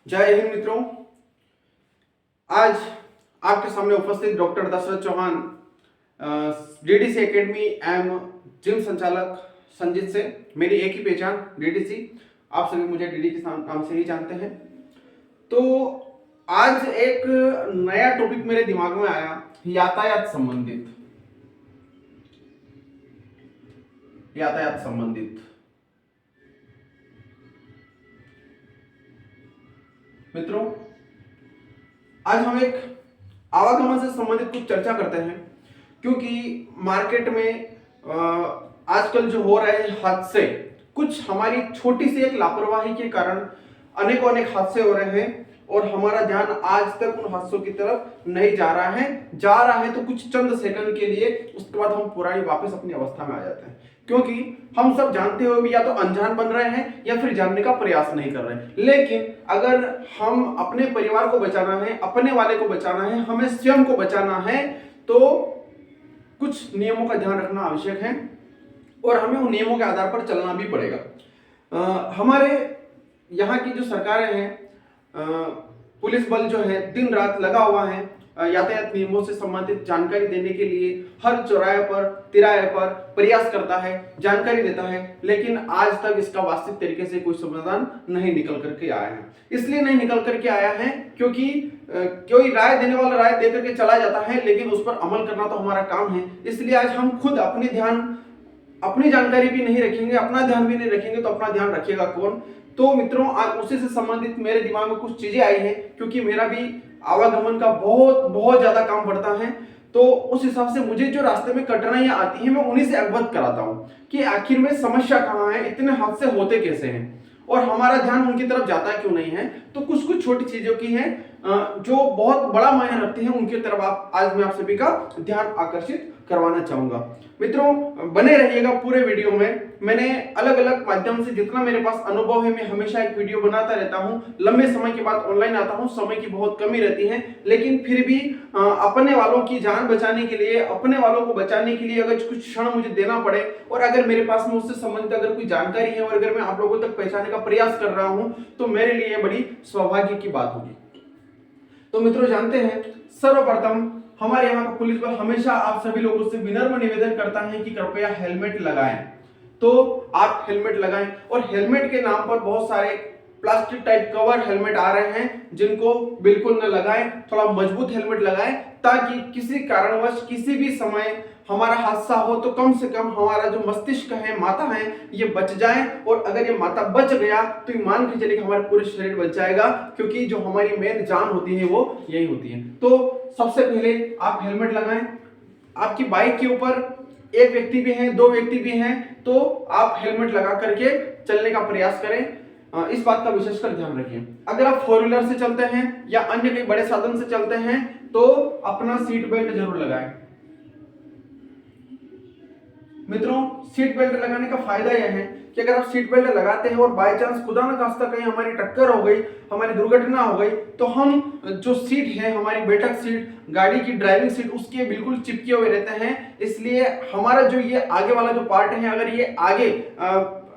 जय हिंद मित्रों। आज आपके सामने उपस्थित doctor Dasharath Chauhan, DDC academy एवं जिम संचालक संजीत से। मेरी एक ही पहचान डीडीसी। आप सभी मुझे डीडी के नाम से ही जानते हैं। तो आज एक नया टॉपिक मेरे दिमाग में आया, यातायात संबंधित। मित्रों, आज हम एक आवागमन से संबंधित कुछ चर्चा करते हैं, क्योंकि मार्केट में आजकल जो हो रहे हादसे, कुछ हमारी छोटी सी एक लापरवाही के कारण अनेकों अनेक हादसे हो रहे हैं और हमारा ध्यान आज तक उन हादसों की तरफ नहीं जा रहा है तो कुछ चंद सेकंड के लिए, उसके बाद हम पुरानी वापस अपनी अवस्था में आ जाते हैं, क्योंकि हम सब जानते हुए भी या तो अनजान बन रहे हैं या फिर जानने का प्रयास नहीं कर रहे हैं। लेकिन अगर हम अपने परिवार को बचाना है, अपने वाले को बचाना है, हमें स्वयं को बचाना है, तो कुछ नियमों का ध्यान रखना आवश्यक है और हमें उन नियमों के आधार पर चलना भी पड़ेगा। हमारे यहाँ की जो सरकारें हैं, पुलिस बल जो है दिन रात लगा हुआ है यातायात नियमों से संबंधित जानकारी देने के लिए, हर चौराहे पर, तिराहे पर प्रयास करता है, जानकारी देता है, लेकिन आज तक इसका वास्तविक तरीके से कोई समाधान नहीं निकल करके आया है। इसलिए नहीं निकल करके आया है क्योंकि कोई राय देने वाला राय दे करके चला जाता है, लेकिन उस पर अमल करना तो हमारा काम है। इसलिए आज हम खुद अपनी जानकारी भी नहीं रखेंगे, अपना ध्यान भी नहीं रखेंगे, तो अपना ध्यान रखिएगा कौन। तो मित्रों, आज उसी से संबंधित मेरे दिमाग में कुछ चीजें आई हैं, क्योंकि मेरा भी आवागमन का बहुत ज्यादा काम पड़ता है। तो उस हिसाब से मुझे जो रास्ते में कठिनाइयां आती हैं, मैं उन्हीं से अवगत कराता हूं कि आखिर में समस्या कहां है, इतने हादसे होते कैसे हैं और हमारा ध्यान उनकी तरफ जाता क्यों नहीं है। तो कुछ कुछ छोटी चीजों की हैं जो बहुत बड़ा मायने रखती हैं, उनकी तरफ आज मैं आप सभी का ध्यान आकर्षित करवाना चाहूंगा। मित्रों, बने रहिएगा पूरे वीडियो में। मैंने अलग अलग माध्यम से जितना मेरे पास अनुभव है, मैं हमेशा एक वीडियो बनाता रहता हूं। लंबे समय के बाद ऑनलाइन आता हूं, समय की बहुत कमी रहती है, लेकिन फिर भी अपने वालों की जान बचाने के लिए, अपने वालों को बचाने के लिए अगर कुछ क्षण मुझे देना पड़े और अगर मेरे पास में उससे संबंधित अगर कोई जानकारी है और अगर मैं आप लोगों तक पहुंचाने का प्रयास कर रहा हूं, तो मेरे लिए बड़ी सौभाग्य की बात होगी। तो मित्रों, जानते हैं, सर्वप्रथम हमारे यहाँ का पुलिस बल हमेशा आप सभी लोगों से विनम्र निवेदन करता है कि कृपया हेलमेट लगाएं। तो आप हेलमेट लगाएं, और हेलमेट के नाम पर बहुत सारे प्लास्टिक टाइप कवर हेलमेट आ रहे हैं, जिनको बिल्कुल न लगाएं। थोड़ा मजबूत हेलमेट लगाएं, ताकि किसी कारणवश किसी भी समय हमारा हादसा हो तो कम से कम हमारा जो मस्तिष्क है, माथा है, ये बच जाए। और अगर ये माथा बच गया तो ये मान के चलिए कि हमारा पूरा शरीर बच जाएगा, क्योंकि जो हमारी मेन जान होती है वो यही होती है। तो सबसे पहले आप हेलमेट लगाएं। आपकी बाइक के ऊपर एक व्यक्ति भी है, दो व्यक्ति भी हैं, तो आप हेलमेट लगा करके चलने का प्रयास करें। इस बात का विशेषकर ध्यान रखिए। अगर आप फोर व्हीलर से चलते हैं या अन्य कई बड़े साधन से चलते हैं, तो अपना सीट बेल्ट जरूर लगाएं। मित्रों, सीट बेल्ट लगाने का फायदा यह है कि अगर आप सीट बेल्ट लगाते हैं और बाय चांस खुदा न खास्ता कहीं हमारी टक्कर हो गई, हमारी दुर्घटना हो गई, तो हम जो सीट है, हमारी बैठक सीट, गाड़ी की ड्राइविंग सीट, उसके बिल्कुल चिपके हुए रहते हैं। इसलिए हमारा जो ये आगे वाला जो पार्ट है, अगर ये आगे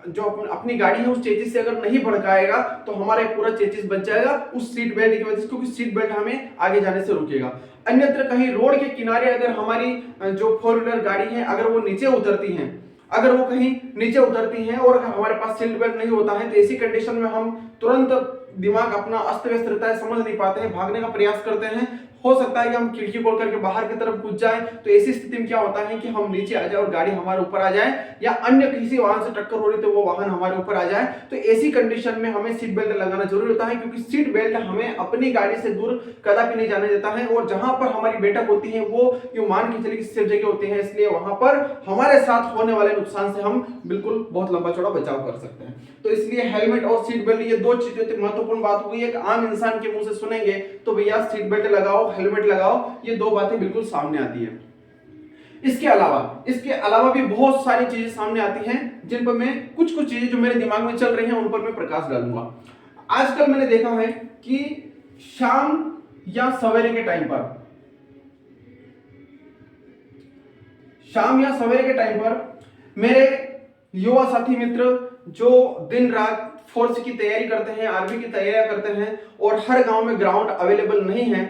जो अपनी गाड़ी है उस चेचिस से अगर नहीं भड़काएगा, तो हमारा पूरा चेचिस बच जाएगा उस सीट बेल्ट की वजह से, क्योंकि सीट बेल्ट हमें आगे जाने से रोकेगा। अन्यत्र कहीं रोड के किनारे अगर हमारी जो फोर व्हीलर गाड़ी है, अगर वो नीचे उतरती हैं, अगर वो कहीं नीचे उतरती हैं और अगर हमारे पास सीट बेल्ट नहीं होता है, तो ऐसी कंडीशन में हम तुरंत, दिमाग अपना अस्त व्यस्त रहता है, समझ नहीं पाते हैं, भागने का प्रयास करते हैं। हो सकता है कि हम खिड़की खोल करके बाहर की तरफ कूद जाए, तो ऐसी स्थिति में क्या होता है कि हम नीचे आ जाए और गाड़ी हमारे ऊपर आ जाए, या अन्य किसी वाहन से टक्कर हो रही तो वो वाहन हमारे ऊपर आ जाए। तो ऐसी कंडीशन में हमें सीट बेल्ट लगाना जरूरी होता है, क्योंकि सीट बेल्ट हमें अपनी गाड़ी से दूर कदापि नहीं जाने देता है, और जहां पर हमारी बैठक होती है वो यूं मान के चलिए कि सेफ जगह होती है, इसलिए वहां पर हमारे साथ होने वाले नुकसान से हम बिल्कुल बहुत लंबा चौड़ा बचाव कर सकते हैं। तो इसलिए हेलमेट और सीट बेल्ट, ये दो चीजें महत्वपूर्ण बात हो गई। एक आम इंसान के मुंह से सुनेंगे तो भैया सीट बेल्ट लगाओ, हेलमेट लगाओ, ये दो बातें बिल्कुल सामने आती है। इसके अलावा भी बहुत सारी चीजें सामने आती हैं, जिन पर मैं कुछ चीजें जो मेरे दिमाग में चल रही हैं उन पर मैं प्रकाश डालूंगा। आजकल मैंने देखा है कि शाम या सवेरे के टाइम पर मेरे युवा साथी मित्र जो दिन रात फोर्स की तैयारी करते हैं, आर्मी की तैयारी करते हैं और हर गांव में ग्राउंड अवेलेबल नहीं है,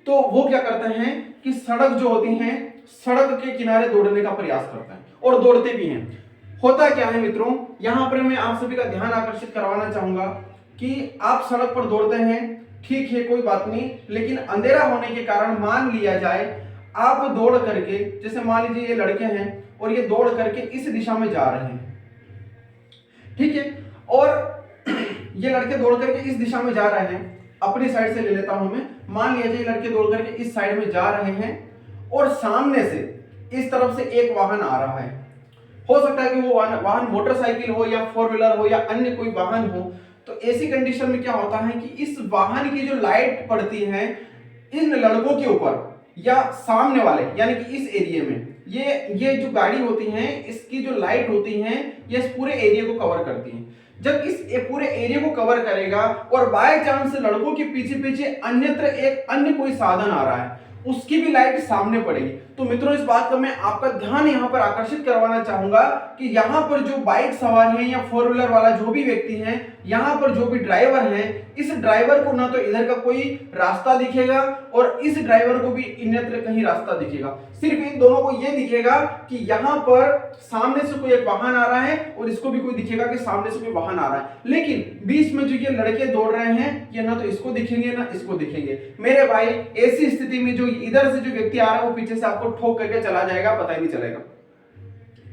तो वो क्या करते हैं कि सड़क जो होती है, सड़क के किनारे दौड़ने का प्रयास करते हैं और दौड़ते भी हैं। होता क्या है मित्रों, यहां पर मैं आप सभी का ध्यान आकर्षित करवाना चाहूंगा कि आप सड़क पर दौड़ते हैं, ठीक है कोई बात नहीं, लेकिन अंधेरा होने के कारण मान लिया जाए आप दौड़ करके, जैसे मान लीजिए ये लड़के हैं और ये दौड़ करके इस दिशा में जा रहे हैं, ठीक है, और ये लड़के दौड़ करके इस दिशा में जा रहे हैं, अपनी साइड से ले लेता हूं मैं, मान लिया जाए लड़के दौड़ करके इस साइड में जा रहे हैं और सामने से इस तरफ से एक वाहन आ रहा है। हो सकता है कि वो वाहन मोटरसाइकिल हो या फोर व्हीलर हो या अन्य कोई वाहन हो। तो ऐसी कंडीशन में क्या होता है कि इस वाहन की जो लाइट पड़ती है इन लड़कों के ऊपर या सामने वाले, यानी कि इस एरिया में ये जो गाड़ी होती है इसकी जो लाइट होती है ये इस पूरे एरिया को कवर करती है। जब इस पूरे एरिया को कवर करेगा और बाय चांस लड़कों के पीछे पीछे अन्यत्र एक अन्य कोई साधन आ रहा है, उसकी भी लाइट सामने पड़ेगी। तो मित्रों इस बात का मैं आपका ध्यान यहां पर आकर्षित करवाना चाहूंगा कि यहां पर जो बाइक सवार है या फोर व्हीलर वाला जो भी व्यक्ति है, यहां पर जो भी ड्राइवर है, इस ड्राइवर को ना तो इधर का कोई रास्ता दिखेगा और इस ड्राइवर को भी अन्यत्र कहीं रास्ता दिखेगा। सिर्फ इन दोनों को यह दिखेगा कि यहां पर सामने से कोई एक वाहन आ रहा है और इसको भी कोई दिखेगा कि सामने से कोई वाहन आ रहा है, लेकिन बीच में जो ये लड़के दौड़ रहे हैं ये ना तो इसको दिखेंगे ना इसको दिखेंगे। मेरे भाई ऐसी स्थिति में जो इधर से जो व्यक्ति आ रहा है वो पीछे से आपको ठोक करके चला जाएगा, पता ही नहीं चलेगा।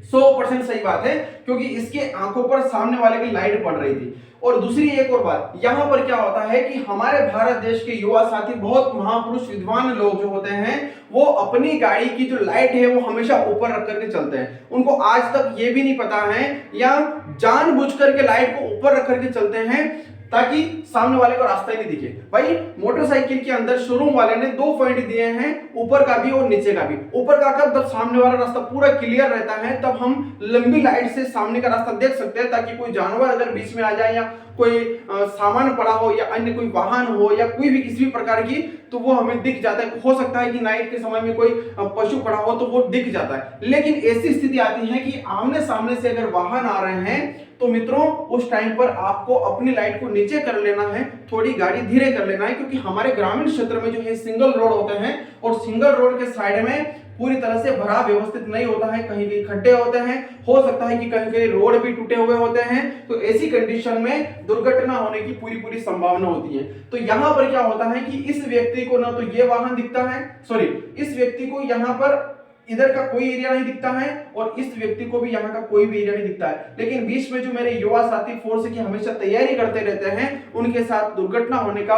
100% सही बात है, क्योंकि इसके आंखों पर सामने वाले की लाइट पड़ रही थी। और दूसरी एक और बात, यहां पर क्या होता है कि हमारे भारत देश के युवा साथी, बहुत महापुरुष विद्वान लोग जो होते हैं, वो अपनी गाड़ी की जो लाइट है वो हमेशा ऊपर रख करके चलते हैं। उनको आज तक ये भी नहीं पता है या जानबूझ करके लाइट को ऊपर रख करके चलते हैं ताकि सामने वाले को रास्ता ही नहीं दिखे। भाई मोटरसाइकिल के अंदर शोरूम वाले ने 2 पॉइंट दिए हैं, ऊपर का भी और नीचे का भी। ऊपर का जब सामने वाला रास्ता पूरा क्लियर रहता है तब हम लंबी लाइट से सामने का रास्ता देख सकते हैं, ताकि कोई जानवर अगर बीच में आ जाए या कोई सामान पड़ा हो या अन्य कोई वाहन हो या कोई भी किसी भी प्रकार की, तो वो हमें दिख जाता है। हो सकता है कि नाइट के समय में कोई पशु पड़ा हो तो वो दिख जाता है। लेकिन ऐसी स्थिति आती है कि आमने सामने से अगर वाहन आ रहे हैं तो मित्रों उस टाइम पर आपको अपनी लाइट को नीचे कर लेना है, थोड़ी गाड़ी धीरे कर लेना है, क्योंकि हमारे ग्रामीण क्षेत्र में जो है सिंगल रोड होते हैं और सिंगल रोड के साइड में पूरी तरह से भरा व्यवस्थित नहीं होता है, कहीं कहीं खड्डे होते हैं, हो सकता है कि कहीं कहीं रोड भी टूटे हुए होते हैं। तो ऐसी कंडीशन में दुर्घटना होने की पूरी संभावना होती है। तो यहां पर क्या होता है कि इस व्यक्ति को ना तो ये वाहन दिखता है, इस व्यक्ति को यहां पर इधर का कोई एरिया नहीं दिखता है और इस व्यक्ति को भी यहाँ का कोई भी एरिया नहीं दिखता है। लेकिन बीच में जो मेरे युवा साथी फोर्स की हमेशा तैयारी करते रहते हैं, उनके साथ दुर्घटना होने का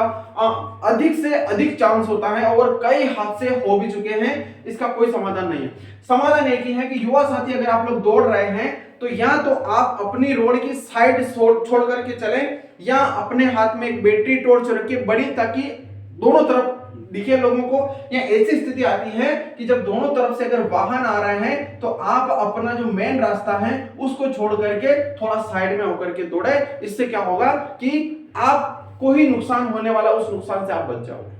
अधिक से अधिक चांस होता है और कई हादसे हो भी चुके हैं। इसका कोई समाधान नहीं है। समाधान एक ही है कि युवा साथी अगर आप लोग दौड़ रहे हैं तो या तो आप अपनी रोड की साइड छोड़ करके चलें या अपने हाथ में एक बैटरी टॉर्च रखिए बड़ी, ताकि दोनों तरफ दिखे लोगों को। या ऐसी स्थिति आती है कि जब दोनों तरफ से अगर वाहन आ रहे हैं तो आप अपना जो मेन रास्ता है उसको छोड़ करके थोड़ा साइड में होकर के दौड़े। इससे क्या होगा कि आपको ही नुकसान होने वाला, उस नुकसान से आप बच जाओगे।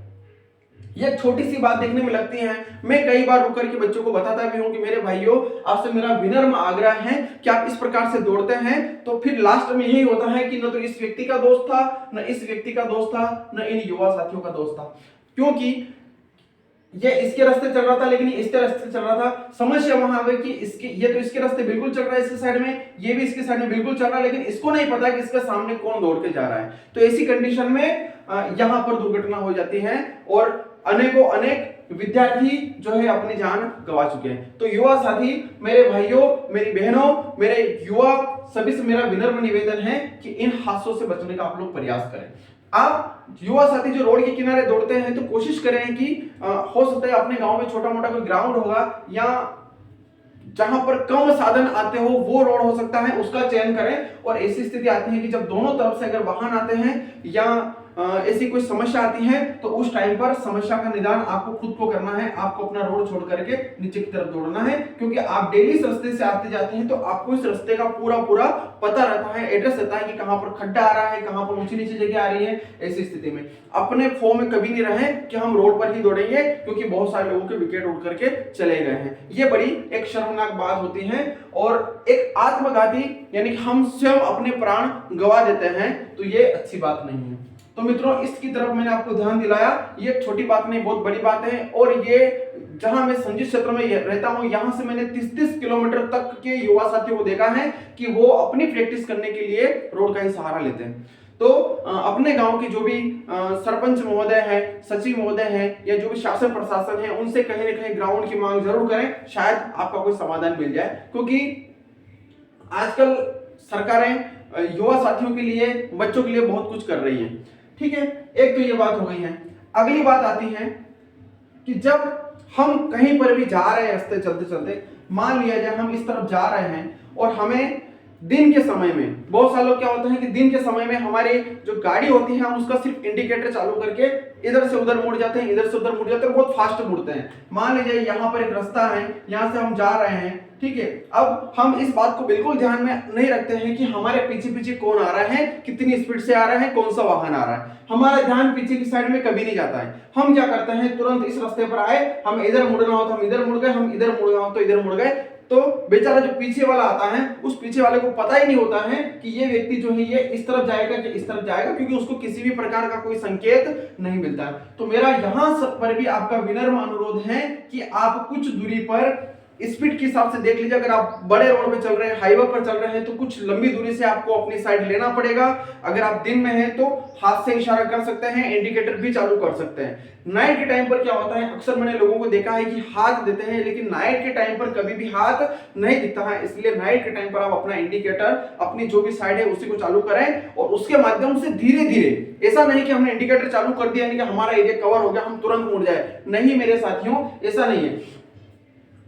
यह छोटी सी बात देखने में लगती है, मैं कई बार रुक करके बच्चों को बताता भी हूं कि मेरे भाइयों आपसे मेरा विनम्र आग्रह है कि आप इस प्रकार से दौड़ते हैं तो फिर लास्ट में यही होता है कि न तो इस व्यक्ति का दोस्त था, न इस व्यक्ति का दोस्त था, न इन युवा साथियों का दोस्त था। क्योंकि ये इसके रास्ते चल रहा था लेकिन इसके रास्ते चल रहा था। समस्या वहां आ गई कि ये तो इसके रास्ते बिल्कुल चल रहा है इसके साइड में, ये भी इसके साइड में बिल्कुल चल रहा है, लेकिन इसको नहीं पता कि इसके सामने कौन दौड़ के जा रहा है। तो ऐसी कंडीशन में यहां पर दुर्घटना हो जाती है और अनेकों अनेक विद्यार्थी जो है अपनी जान गंवा चुके हैं। तो युवा साथी, मेरे भाइयों, मेरी बहनों, मेरे युवा सभी से मेरा विनम्र निवेदन है कि इन हादसों से बचने का आप लोग प्रयास करें। आप युवा साथी जो रोड के किनारे दौड़ते हैं तो कोशिश करें कि हो सकता है अपने गांव में छोटा मोटा कोई ग्राउंड होगा या जहां पर कम साधन आते हो वो रोड हो सकता है, उसका चयन करें। और ऐसी स्थिति आती है कि जब दोनों तरफ से अगर वाहन आते हैं या ऐसी कोई समस्या आती है तो उस टाइम पर समस्या का निदान आपको खुद को करना है। आपको अपना रोड छोड़ करके नीचे की तरफ दौड़ना है, क्योंकि आप डेली इस रास्ते से आते जाते हैं तो आपको इस रास्ते का पूरा पता रहता है, एड्रेस रहता है कि कहां पर खड्डा आ रहा है, कहां पर ऊंची नीची जगह आ रही है। ऐसी स्थिति में अपने फॉर्म में कभी नहीं रहे कि हम रोड पर ही दौड़ेंगे, क्योंकि बहुत सारे लोगों के विकेट उड़ करके चले गए हैं। ये बड़ी एक शर्मनाक बात होती है और एक आत्मघाती, यानी कि हम स्वयं अपने प्राण गवा देते हैं, तो ये अच्छी बात नहीं है। तो मित्रों, इसकी तरफ मैंने आपको ध्यान दिलाया। ये छोटी बात नहीं, बहुत बड़ी बात है। और ये जहां मैं संजीव क्षेत्र में रहता हूं, यहां से मैंने 30-30 किलोमीटर तक के युवा साथियों को देखा है कि वो अपनी प्रैक्टिस करने के लिए रोड का ही सहारा लेते हैं। तो अपने गांव के जो भी सरपंच महोदय है, सचिव महोदय है, या जो भी शासन प्रशासन है, उनसे कहीं ना कहीं ग्राउंड की मांग जरूर करें, शायद आपका कोई समाधान मिल जाए। क्योंकि आजकल सरकारें युवा साथियों के लिए, बच्चों के लिए बहुत कुछ कर रही है। ठीक है, एक तो ये बात हो गई है। अगली बात आती है कि जब हम कहीं पर भी जा रहे हैं, रास्ते चलते चलते, मान लिया जाए हम इस तरफ जा रहे हैं और हमें दिन के समय में, बहुत सारे लोग क्या होता है कि दिन के समय में हमारी जो गाड़ी होती है, हम उसका सिर्फ इंडिकेटर चालू करके इधर से उधर मुड़ जाते हैं, इधर से उधर मुड़ जाते हैं, बहुत फास्ट मुड़ते हैं। मान लीजिए यहाँ पर एक रास्ता है, यहाँ से हम जा रहे हैं, ठीक है। अब हम इस बात को बिल्कुल ध्यान में नहीं रखते हैं कि हमारे पीछे पीछे कौन आ रहा है, कितनी स्पीड से आ रहा है, कौन सा वाहन आ रहा है। हमारा ध्यान पीछे की साइड में कभी नहीं जाता है। हम क्या करते हैं, तुरंत इस रास्ते पर आए, हम इधर मुड़ना हो तो हम इधर मुड़ गए, हम इधर मुड़ना हो तो इधर मुड़ गए। तो बेचारा जो पीछे वाला आता है, उस पीछे वाले को पता ही नहीं होता है कि ये व्यक्ति जो है ये इस तरफ जाएगा कि इस तरफ जाएगा, क्योंकि उसको किसी भी प्रकार का कोई संकेत नहीं मिलता है। तो मेरा यहां पर भी आपका विनम्र अनुरोध है कि आप कुछ दूरी पर स्पीड के हिसाब से देख लीजिए। अगर आप बड़े रोड पे चल रहे हैं, हाईवे पर चल रहे हैं, तो कुछ लंबी दूरी से आपको अपनी साइड लेना पड़ेगा। अगर आप दिन में हैं तो हाथ से इशारा कर सकते हैं, इंडिकेटर भी चालू कर सकते हैं। नाइट के टाइम पर क्या होता है, अक्सर मैंने लोगों को देखा है कि हाथ देते हैं, लेकिन नाइट के टाइम पर कभी भी हाथ नहीं दिखता है। इसलिए नाइट के टाइम पर आप अपना इंडिकेटर, अपनी जो भी साइड है उसी को चालू करें और उसके माध्यम से धीरे धीरे, ऐसा नहीं कि हमने इंडिकेटर चालू कर दिया यानी कि हमारा एरिया कवर हो गया, हम तुरंत मुड़ जाए। नहीं मेरे साथियों, ऐसा नहीं है।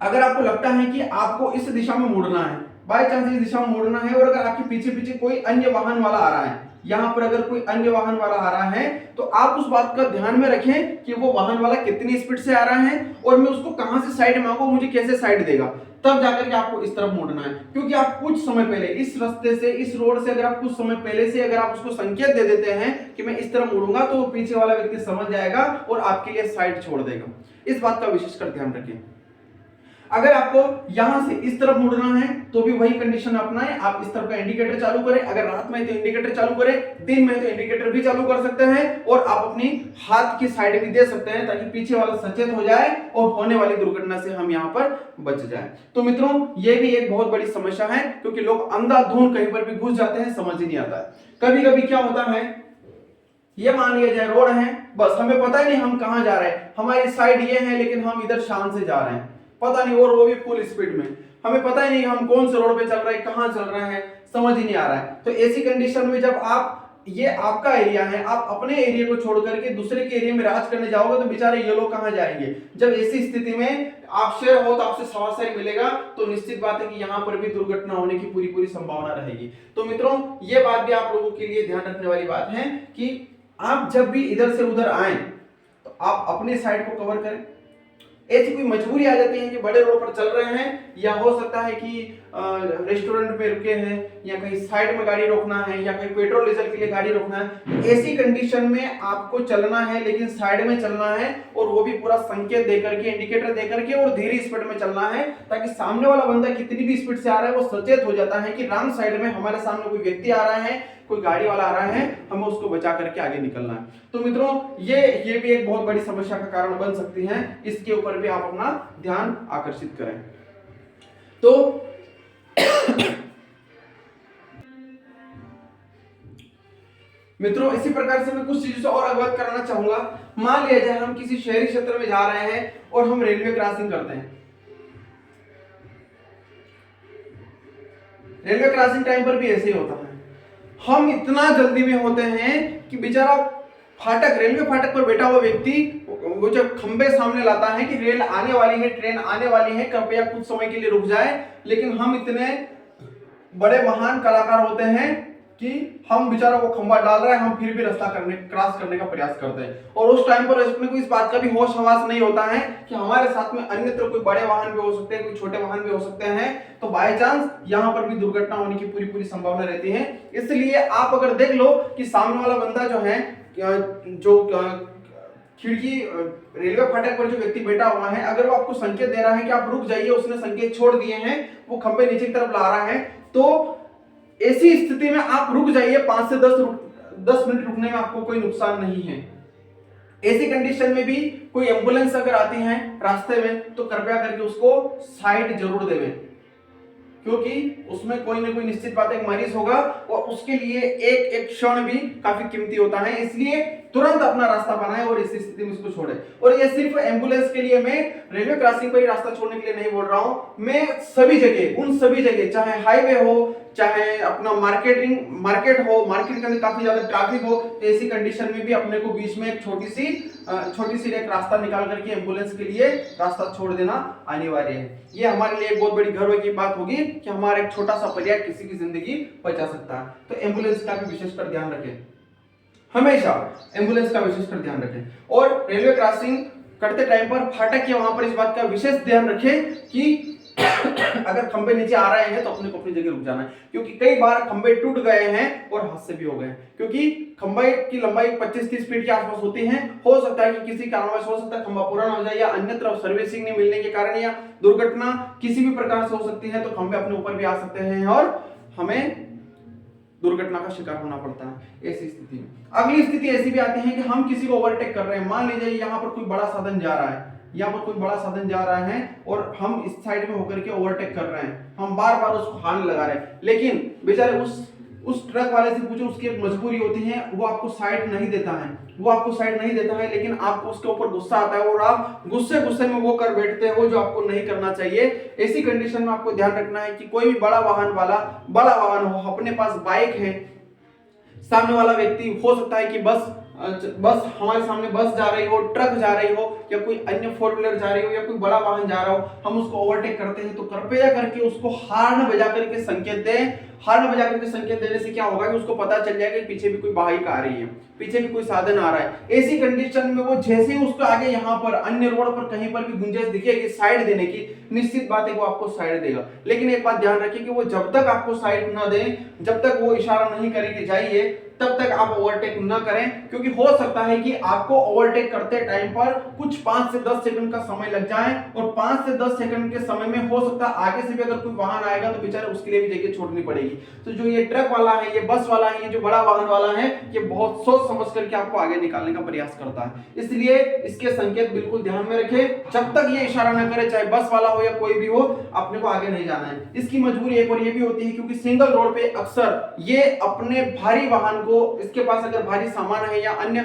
अगर आपको लगता है कि आपको इस दिशा में मुड़ना है, बाय चांस इस दिशा में मुड़ना है, और अगर आपके पीछे पीछे कोई अन्य वाहन वाला आ रहा है, यहां पर अगर कोई अन्य वाहन वाला आ रहा है, तो आप उस बात का ध्यान में रखें कि वो वाहन वाला कितनी स्पीड से आ रहा है और मैं उसको कहां से साइड मांगू, मुझे कैसे साइड देगा, तब जाकर के आपको इस तरफ मुड़ना है। क्योंकि आप कुछ समय पहले इस रास्ते से, इस रोड से अगर आप कुछ समय पहले से अगर आप उसको संकेत दे देते हैं कि मैं इस तरफ मुड़ूंगा, तो वो पीछे वाला व्यक्ति समझ जाएगा और आपके लिए साइड छोड़ देगा। इस बात का विशेषकर ध्यान रखें। अगर आपको यहां से इस तरफ मुड़ना है तो भी वही कंडीशन अपनाएं, आप इस तरफ का इंडिकेटर चालू करें। अगर रात में तो इंडिकेटर चालू करें, दिन में तो इंडिकेटर भी चालू कर सकते हैं, और आप अपनी हाथ की साइड भी दे सकते हैं, ताकि पीछे वाला सचेत हो जाए और होने वाली दुर्घटना से हम यहां पर बच जाए। तो मित्रों, ये भी एक बहुत बड़ी समस्या है, क्योंकि लोग अंधाधुंध कहीं पर भी घुस जाते हैं, समझ ही नहीं आता है। कभी कभी क्या होता है, ये मान लिया जाए रोड है, बस हमें पता ही नहीं हम कहां जा रहे हैं, हमारी साइड ये है लेकिन हम इधर शान से जा रहे हैं, पता नहीं, और वो भी फुल स्पीड में, हमें पता ही नहीं हम कौन से रोड पे चल रहे हैं, कहां चल रहे हैं, समझ ही नहीं आ रहा है। तो ऐसी कंडीशन में जब आप, ये आपका एरिया है, आप अपने एरिया को छोड़ करके दूसरे के एरिया में राज करने जाओगे, तो बेचारे ये लोग कहां जाएंगे। जब ऐसी स्थिति में आप शेयर हो तो आपसे सवारी मिलेगा, तो निश्चित बात है कि यहां पर भी दुर्घटना होने की पूरी संभावना रहेगी। तो मित्रों, ये बात भी आप लोगों के लिए ध्यान रखने वाली बात है कि आप जब भी इधर से उधर आए तो आप अपने साइड को कवर करें। ऐसी कोई मजबूरी आ जाती है कि बड़े रोड पर चल रहे हैं, या हो सकता है कि रेस्टोरेंट में रुके हैं, या कहीं साइड में गाड़ी रोकना है, या कहीं पेट्रोल डीजल के लिए गाड़ी रोकना है, तो ऐसी कंडीशन में आपको चलना है, लेकिन साइड में चलना है, और वो भी पूरा संकेत देकर के, इंडिकेटर देकर के, और धीरे स्पीड में चलना है, ताकि सामने वाला बंदा कितनी भी स्पीड से आ रहा है वो सचेत हो जाता है कि रॉन्ग साइड में हमारे सामने कोई व्यक्ति आ रहा है, कोई गाड़ी वाला आ रहा है, हमें उसको बचा करके आगे निकलना है। तो मित्रों, ये भी एक बहुत बड़ी समस्या का कारण बन सकती है, इसके ऊपर भी आप अपना ध्यान आकर्षित करें। तो मित्रों, इसी प्रकार से मैं कुछ चीजों से और अवगत कराना चाहूंगा। मान लिया जाए हम किसी शहरी क्षेत्र में जा रहे हैं और हम रेलवे क्रॉसिंग करते हैं। रेलवे क्रॉसिंग टाइम पर भी ऐसे ही होता है, हम इतना जल्दी में होते हैं कि बेचारा फाटक, रेलवे फाटक पर बैठा हुआ व्यक्ति वो जब खंबे सामने लाता है कि रेल आने वाली है, ट्रेन आने वाली है, कृपया कुछ समय के लिए रुक जाए, लेकिन हम इतने बड़े महान कलाकार होते हैं कि हम बेचारा वो खंबा डाल रहा है, हम फिर भी रास्ता क्रॉस करने का प्रयास करते हैं। और उस टाइम पर अपने को इस बात का भी होश हवास नहीं होता है कि हमारे साथ में अन्यत्र कोई बड़े वाहन भी हो सकते हैं, कोई छोटे वाहन भी हो सकते हैं, तो बाय चांस यहाँ पर भी दुर्घटना होने की पूरी पूरी संभावना रहती है। इसलिए आप अगर देख लो कि सामने वाला बंदा जो है, जो खिड़की रेलवे फाटक पर जो व्यक्ति बैठा हुआ है, अगर वो आपको संकेत दे रहा है कि आप रुक जाइए, उसने संकेत छोड़ दिए हैं, वो खंबे नीचे की तरफ ला रहा है, तो ऐसी स्थिति में आप रुक जाइए। 5 से 10 मिनट रुकने में आपको कोई नुकसान नहीं है। ऐसी कंडीशन में भी कोई एम्बुलेंस अगर आती है रास्ते में, तो कृपया करके उसको साइड जरूर देवें, क्योंकि उसमें कोई ना कोई निश्चित बात एक मरीज होगा और उसके लिए एक एक क्षण भी काफी कीमती होता है। इसलिए तुरंत अपना रास्ता बनाए और इस स्थिति में उसको छोड़े। और ये सिर्फ एम्बुलेंस के लिए, मैं रेलवे क्रॉसिंग पर ही रास्ता छोड़ने के लिए नहीं बोल रहा हूं, मैं सभी जगह, उन सभी जगह, चाहे हाईवे हो, चाहे अपना मार्केट हो, मार्केट के अंदर काफी ज्यादा ट्रैफिक हो, तो ऐसी कंडीशन में भी अपने को बीच में एक छोटी सी एक रास्ता निकाल करके एम्बुलेंस के लिए रास्ता छोड़ देना अनिवार्य है। ये हमारे लिए एक बहुत बड़ी गर्व की बात होगी कि हमारा एक छोटा सा प्रयास किसी की जिंदगी बचा सकता है। तो एम्बुलेंस का भी विशेषकर ध्यान रखें, हमेशा एम्बुलेंस का विशेषकर ध्यान रखें। और रेलवे क्रॉसिंग करते टाइम पर फाटक के वहां पर इस बात का विशेष ध्यान रखें कि अगर खंबे नीचे आ रहे हैं तो अपने को अपनी जगह रुक जाना है, क्योंकि कई बार खंबे टूट गए हैं और हादसे भी हो गए, क्योंकि खंबे की लंबाई 25-30 फीट के आसपास होती है। हो सकता है कि किसी कारणवश हो सकता है खंबा पुराना हो जाए, या अन्यत्र सर्विसिंग नहीं मिलने के कारण, या दुर्घटना किसी भी प्रकार से हो सकती है, तो खंबे अपने ऊपर भी आ सकते हैं और हमें दुर्घटना का शिकार होना पड़ता है ऐसी स्थिति में। अगली स्थिति ऐसी भी आती है कि हम किसी को ओवरटेक कर रहे हैं। मान लीजिए यहाँ पर कोई बड़ा साधन जा रहा है, यहाँ पर कोई बड़ा साधन जा रहा है और हम इस साइड में होकर के ओवरटेक कर रहे हैं, हम बार बार उसको हॉर्न लगा रहे हैं, लेकिन बेचारे उस ट्रक वाले से पूछो, उसकी एक मजबूरी होती है, वो आपको साइड नहीं देता है, लेकिन आपको उसके ऊपर गुस्सा आता है और आप गुस्से में वो कर बैठते हैं वो जो आपको नहीं करना चाहिए। ऐसी कंडीशन में आपको ध्यान रखना है कि कोई भी बड़ा वाहन हो, अपने पास बाइक है, सामने वाला व्यक्ति हो सकता है कि बस हमारे सामने बस जा रही हो, ट्रक जा रही हो, या कोई अन्य 4 व्हीलर जा रही हो, या कोई बड़ा वाहन जा रहा हो, हम उसको ओवरटेक करते हैं तो कृपया करके उसको हॉर्न बजा करके संकेत दें। हॉर्न बजा करके संकेत देने से क्या होगा कि उसको पता चल जाएगा कि पीछे भी कोई बाइक आ रही है, पीछे भी कोई साधन आ रहा है। ऐसी कंडीशन में वो जैसे ही उसको आगे यहाँ पर अन्य रोड पर कहीं पर भी गुंजाइश दिखेगी साइड देने की, निश्चित बात है वो आपको साइड देगा। लेकिन एक बात ध्यान रखिए कि वो जब तक आपको साइड ना दे, जब तक वो इशारा नहीं करेगी जाइए, तब तक आप ओवरटेक ना करें, क्योंकि हो सकता है कि आपको ओवरटेक करते टाइम पर कुछ 5 से 10 सेकंड का समय लग जाए, और 5 से 10 सेकंड के समय में हो सकता है आगे से भी अगर कोई वाहन आएगा तो बेचारे उसके लिए भी जगह छोड़नी पड़ेगी। तो जो ये ट्रक वाला है, ये बस वाला है, ये जो बड़ा वाहन वाला है, ये बहुत सोच समझ करके आपको आगे निकालने का प्रयास करता है। इसलिए इसके संकेत बिल्कुल ध्यान में रखें, जब तक ये इशारा न करे, चाहे बस वाला हो या कोई भी हो, अपने को आगे नहीं जाना है। इसकी मजबूरी एक और ये भी होती है क्योंकि सिंगल रोड पे अक्सर ये अपने भारी वाहन को, इसके पास अगर भारी सामान है या अन्य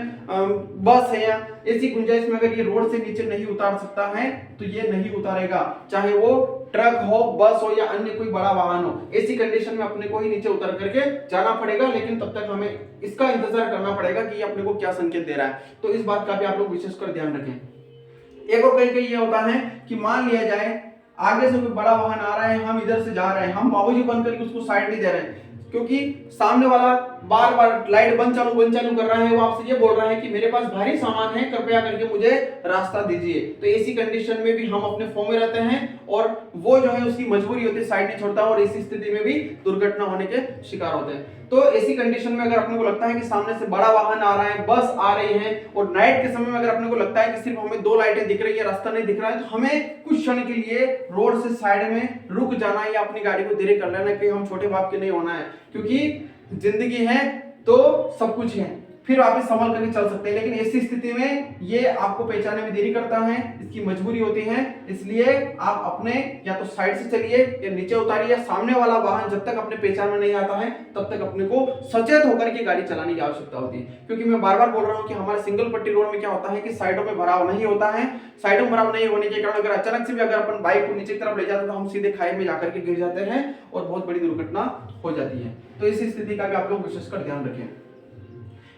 बस है या ऐसी गुंजाइश में अगर ये रोड से नीचे नहीं उतार सकता है तो ये नहीं उतारेगा, चाहे वो ट्रक हो, बस हो या अन्य कोई बड़ा वाहन हो। ऐसी कंडीशन में अपने को ही नीचे उतर करके जाना पड़ेगा, लेकिन तब तक हमें इसका इंतजार करना पड़ेगा कि ये अपने को क्या संकेत दे रहा है। तो इस बात का भी आप लोग विशेषकर ध्यान रखें। एक और कहीं ये होता है कि मान लिया जाए आगे से कोई बड़ा वाहन आ रहा है, हम इधर से जा रहे हैं, हम बाबूजी बन करके उसको साइड नहीं दे रहे हैं, क्योंकि सामने वाला बार बार लाइट बंद चालू कर रहा है, वो आपसे ये बोल रहा है कि मेरे पास भारी सामान है, कृपया करके मुझे रास्ता दीजिए। तो ऐसी कंडीशन में भी हम अपने फॉर्म में रहते हैं और वो जो है उसकी मजबूरी होती है, साइड नहीं छोड़ता, और इसी स्थिति में भी दुर्घटना होने के शिकार होते हैं। तो ऐसी कंडीशन में अगर अपने को लगता है कि सामने से बड़ा वाहन आ रहा है, बस आ रही है, और नाइट के समय में अगर अपने को लगता है कि सिर्फ हमें 2 लाइटें दिख रही है, रास्ता नहीं दिख रहा है, तो हमें कुछ क्षण के लिए रोड से साइड में रुक जाना है या अपनी गाड़ी को धीरे कर लेना है कि हम छोटे बाप के नहीं होना है, क्योंकि जिंदगी है तो सब कुछ है, फिर आप संभाल करके चल सकते हैं। लेकिन ऐसी स्थिति में ये आपको पहचानने में देरी करता है, इसकी मजबूरी होती है, इसलिए आप अपने या तो साइड से चलिए या नीचे उतारिए, या सामने वाला वाहन जब तक अपने पहचान में नहीं आता है तब तक अपने को सचेत होकर के गाड़ी चलाने की आवश्यकता होती है। क्योंकि मैं बार बार बोल रहा हूँ कि हमारे सिंगल पट्टी रोड में क्या होता है कि साइडों में भराव नहीं होता है, साइडों में भराव नहीं होने के कारण अगर अचानक से भी अगर अपन बाइक को नीचे की तरफ ले जाते हैं तो हम सीधे खाई में जाकर के गिर जाते हैं और बहुत बड़ी दुर्घटना हो जाती है। तो इस स्थिति का भी आप लोग विशेषकर ध्यान रखें।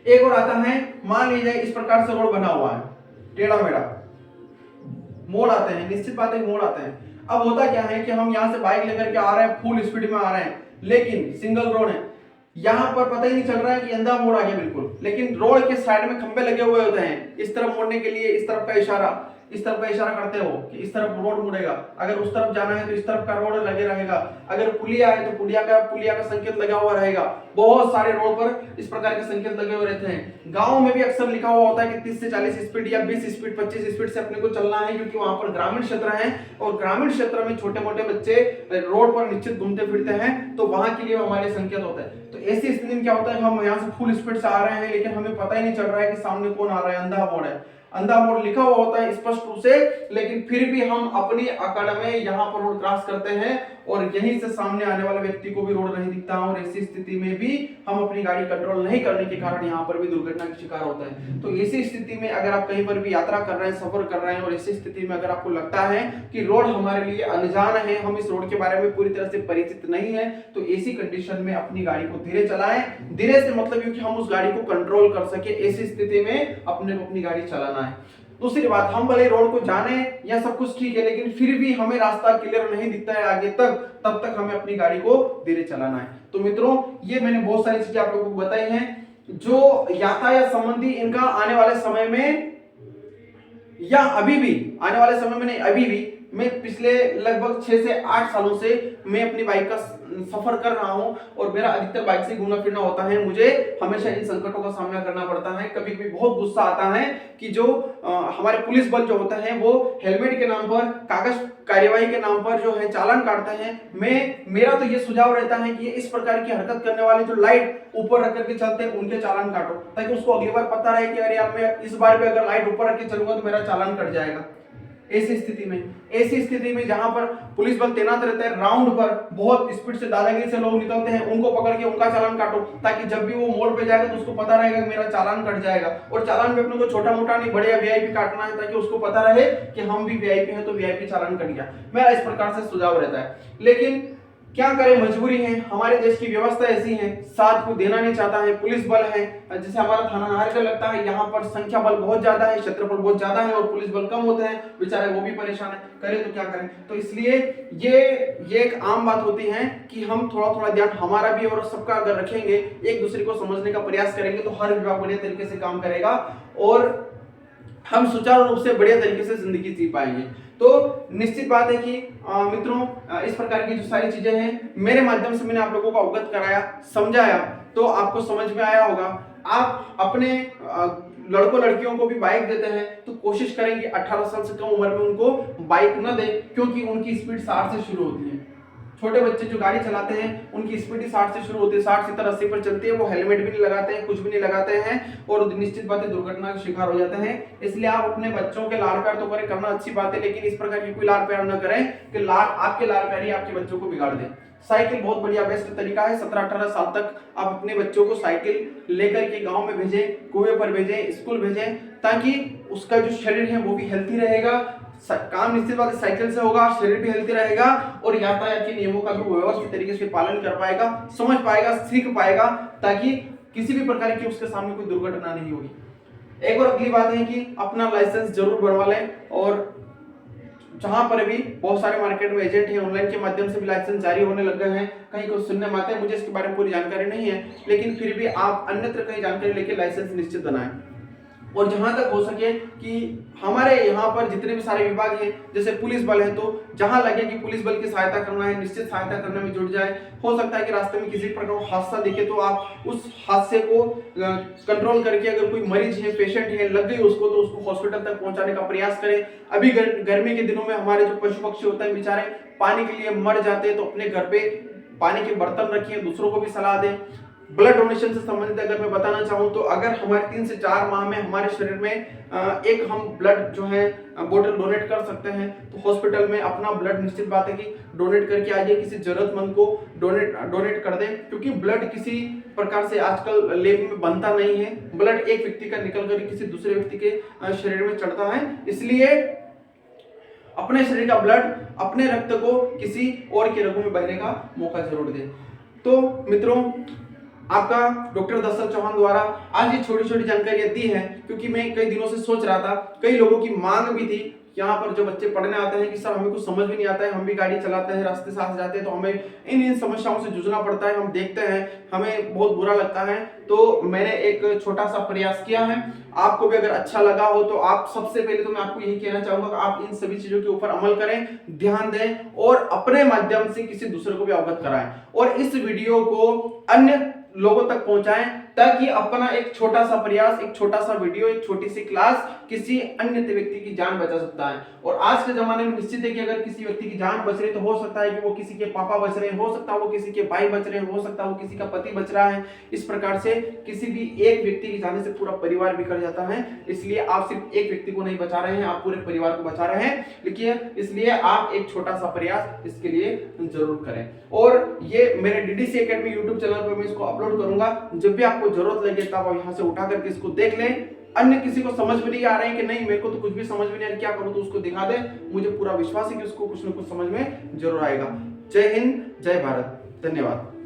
एक और आता है, मान लीजिए इस प्रकार से रोड बना हुआ है, टेढ़ा मेढ़ा मोड़ आते हैं, निश्चित बात है मोड़ आते हैं। अब होता क्या है कि हम यहाँ से बाइक लेकर के आ रहे हैं, फुल स्पीड में आ रहे हैं, लेकिन सिंगल रोड है, यहाँ पर पता ही नहीं चल रहा है कि अंधा मोड़ आ गया बिल्कुल, लेकिन रोड के साइड में खंबे लगे हुए होते हैं, इस तरफ मोड़ने के लिए इस तरफ का इशारा, इस तरफ का इशारा करते हो कि इस तरफ रोड मुड़ेगा, अगर उस तरफ जाना है तो इस तरफ का रोड लगे रहेगा, अगर पुलिया है तो पुलिया का संकेत लगा हुआ रहेगा। बहुत सारे रोड पर इस प्रकार के संकेत लगे हुए रहते हैं। गांव में भी अक्सर लिखा हुआ होता है कि 30 से 40 स्पीड या 20 स्पीड 25 स्पीड से अपने को चलना है, क्योंकि वहां पर ग्रामीण क्षेत्र है और ग्रामीण क्षेत्र में छोटे मोटे बच्चे रोड पर निश्चित घूमते फिरते हैं, तो वहां के लिए हमारे संकेत होता है। तो ऐसी स्थिति में क्या होता है, हम यहाँ से फुल स्पीड से आ रहे हैं लेकिन हमें पता ही नहीं चल रहा है कि सामने कौन आ रहा है, अंधा मोड़ है, अंधा मोड़ लिखा हुआ होता है स्पष्ट रूप से, लेकिन फिर भी हम अपनी अकड़ में यहाँ पर रोड क्रॉस करते हैं और यहीं से सामने आने वाले व्यक्ति को भी रोड नहीं दिखता, और ऐसी स्थिति में भी हम अपनी गाड़ी कंट्रोल नहीं करने के कारण यहाँ पर भी दुर्घटना का शिकार होता है। तो ऐसी स्थिति में अगर आप कहीं पर भी यात्रा कर रहे हैं, सफर कर रहे हैं, और ऐसी स्थिति में अगर आपको लगता है कि रोड हमारे लिए अनजान है, हम इस रोड के बारे में पूरी तरह से परिचित नहीं है, तो ऐसी कंडीशन में अपनी गाड़ी को धीरे चलाएं। धीरे से मतलब कि हम उस गाड़ी को कंट्रोल कर सके, ऐसी स्थिति में अपने को अपनी गाड़ी चलाना है। दूसरी बात, हम भले रोड को जाने या सब कुछ ठीक है, लेकिन फिर भी हमें रास्ता क्लियर नहीं दिखता है आगे तक, तब तक हमें अपनी गाड़ी को धीरे चलाना है। तो मित्रों, ये मैंने बहुत सारी चीजें आप लोगों को बताई हैं जो यातायात संबंधी इनका आने वाले समय में या अभी भी आने वाले समय में नहीं, अभी भी मैं पिछले लगभग 6 से 8 सालों से मैं अपनी बाइक का सफर कर रहा हूं और मेरा अधिकतर बाइक से घूमना फिरना होता है। मुझे हमेशा इन संकटों का सामना करना पड़ता है। कभी कभी बहुत गुस्सा आता है कि जो हमारे पुलिस बल जो होता है वो हेलमेट के नाम पर, कागज कार्यवाही के नाम पर जो है चालान काटते हैं। मेरा तो ये सुझाव रहता है कि इस प्रकार की हरकत करने वाले जो लाइट ऊपर रख करके चलते हैं उनके चालान काटो, ताकि उसको अगली बार पता रहे कि अरे यार मैं इस बार भी अगर लाइट ऊपर रख के चलूंगा तो मेरा चालान कट जाएगा। ऐसी स्थिति में जहां पर पुलिस बल तैनात रहता है, राउंड पर बहुत स्पीड से दादागिरी से लोग निकलते हैं, उनको पकड़ के उनका चालान काटो, ताकि जब भी वो मोड़ पे जाएगा तो उसको पता रहेगा कि मेरा चालान कट जाएगा। और चालान भी अपने को छोटा मोटा नहीं, बड़े वीआईपी काटना है, ताकि उसको पता रहे कि हम भी वीआईपी हैं तो वीआईपी चालान कट गया। मेरा इस प्रकार से सुझाव रहता है। लेकिन क्या करें, मजबूरी है, हमारे देश की व्यवस्था ऐसी है, साथ को देना नहीं चाहता है। पुलिस बल है, जैसे हमारा थाना नाहरगढ़ लगता है, यहाँ पर संख्या बल बहुत ज्यादा है, क्षेत्रफल बहुत ज्यादा है और पुलिस बल कम होते हैं, बेचारे वो भी परेशान है, करें तो क्या करें। तो इसलिए ये एक आम बात होती है कि हम थोड़ा थोड़ा ध्यान हमारा भी और सबका अगर रखेंगे, एक दूसरे को समझने का प्रयास करेंगे, तो हर विभाग बढ़िया तरीके से काम करेगा और हम सुचारू रूप से बढ़िया तरीके से जिंदगी जी पाएंगे। तो निश्चित बात है कि मित्रों, इस प्रकार की जो सारी चीजें हैं मेरे माध्यम से मैंने आप लोगों को अवगत कराया, समझाया, तो आपको समझ में आया होगा। आप अपने लड़कों लड़कियों को भी बाइक देते हैं तो कोशिश करें कि 18 साल से कम उम्र में उनको बाइक न दें, क्योंकि उनकी स्पीड 60 से शुरू होती है। छोटे बच्चे जो गाड़ी चलाते हैं उनकी स्पीड ही 60 से शुरू होती है, 60 70 80 पर चलती है, वो हेलमेट भी नहीं लगाते हैं, कुछ भी नहीं लगाते हैं और निश्चित बात है दुर्घटना का शिकार हो जाते हैं। इसलिए आप अपने बच्चों के लाड़ प्यार तो करें, करना अच्छी बात है, लेकिन इस प्रकार की कोई लाड़ प्यार न करें कि आपके लाड़ प्यार ही आपके बच्चों को बिगाड़ दे। साइकिल बहुत बढ़िया बेस्ट तरीका है। 17-18 साल तक आप अपने बच्चों को साइकिल लेकर के गांव में भेजें, कुएं पर भेजें, स्कूल भेजें, ताकि उसका जो शरीर है वो भी हेल्थी रहेगा। काम निश्चित बात है साइकिल से होगा, शरीर भी हेल्थी रहेगा और यातायात के नियमों का भी व्यवस्थित तरीके से पालन कर पाएगा, समझ पाएगा, सीख पाएगा, ताकि किसी भी प्रकार की उसके सामने कोई दुर्घटना नहीं होगी। एक और अगली बात है कि अपना लाइसेंस जरूर बनवा लें, और जहां पर भी बहुत सारे मार्केट में एजेंट हैं, ऑनलाइन के माध्यम से भी लाइसेंस जारी होने लग गए हैं। कहीं कुछ सुनने में आता है, मुझे इसके बारे में पूरी जानकारी नहीं है, लेकिन फिर भी आप अन्यत्र कहीं जानकारी लेके लाइसेंस निश्चित बनाएं। और जहां तक हो सके कि हमारे यहाँ पर जितने भी सारे विभाग हैं, जैसे पुलिस बल है, तो जहां लगे कि पुलिस बल की सहायता करना है, निश्चित सहायता करने में जुट जाए। हो सकता है कि रास्ते में किसी प्रकार का हादसा दिखे तो आप उस हादसे को कंट्रोल करके, अगर कोई मरीज है, पेशेंट है, लग गई उसको, तो उसको हॉस्पिटल तक पहुंचाने का प्रयास करें। अभी गर्मी के दिनों में हमारे जो पशु पक्षी होते हैं बेचारे पानी के लिए मर जाते हैं, तो अपने घर पे पानी के बर्तन रखिए, दूसरों को भी सलाह दें। ब्लड डोनेशन से संबंधित अगर मैं बताना चाहूँ तो अगर हमारे 3 से 4 माह में हमारे शरीर में एक हम ब्लड जो है बोतल डोनेट कर सकते हैं, तो हॉस्पिटल में अपना ब्लड निश्चित बात है कि डोनेट करके आ जाए, किसी जरूरतमंद को डोनेट कर दें, क्योंकि ब्लड किसी प्रकार से आजकल लैब में बनता नहीं है। ब्लड एक व्यक्ति का निकल कर किसी दूसरे व्यक्ति के शरीर में चढ़ता है, इसलिए अपने शरीर का ब्लड, अपने रक्त को किसी और के रगों में बहने का मौका जरूर दें। तो मित्रों, आपका डॉक्टर दशरथ चौहान द्वारा आज ये छोटी छोटी जानकारियां दी है, क्योंकि मैं कई दिनों से सोच रहा था, कई लोगों की मांग भी थी यहाँ पर जो बच्चे पढ़ने आते हैं कि सर हमें कुछ समझ भी नहीं आता है, हम भी गाड़ी चलाते हैं, रास्ते से जाते हैं तो हमें इन समस्याओं से जूझना पड़ता है, हम देखते हैं, हमें बहुत बुरा लगता है। तो मैंने एक छोटा सा प्रयास किया है, आपको भी अगर अच्छा लगा हो तो आप सबसे पहले तो मैं आपको यही कहना चाहूंगा कि आप इन सभी चीजों के ऊपर अमल करें, ध्यान दें और अपने माध्यम से किसी दूसरे को भी अवगत कराएं और इस वीडियो को अन्य लोगों तक पहुंचाएं ताकि अपना एक छोटा सा प्रयास, एक छोटा सा वीडियो, एक छोटी सी क्लास किसी अन्य व्यक्ति की जान बचा सकता है। और आज के जमाने में निश्चित है कि अगर किसी व्यक्ति की जान बच रही है तो हो सकता है कि वो किसी के पापा बच रहे हैं, हो सकता है वो किसी के भाई बच रहे हैं, हो सकता है वो किसी का पति बच रहा है। इस प्रकार से किसी भी एक व्यक्ति की जाने से पूरा परिवार बिखर जाता है। इसलिए आप सिर्फ एक व्यक्ति को नहीं बचा रहे हैं, आप पूरे परिवार को बचा रहे हैं। देखिए, इसलिए आप एक छोटा सा प्रयास इसके लिए जरूर करें। और ये मेरे डीडीसी एकेडमी यूट्यूब चैनल पर मैं इसको अपलोड करूंगा, जब भी आपको जरूरत लगे तब आप यहाँ से उठा करके इसको देख लें। अन्य किसी को समझ में नहीं आ रहे हैं कि नहीं मेरे को तो कुछ भी समझ में नहीं आ रहा, क्या करूं, तो उसको दिखा दे, मुझे पूरा विश्वास है कि उसको कुछ ना कुछ समझ में जरूर आएगा। जय हिंद, जय भारत, धन्यवाद।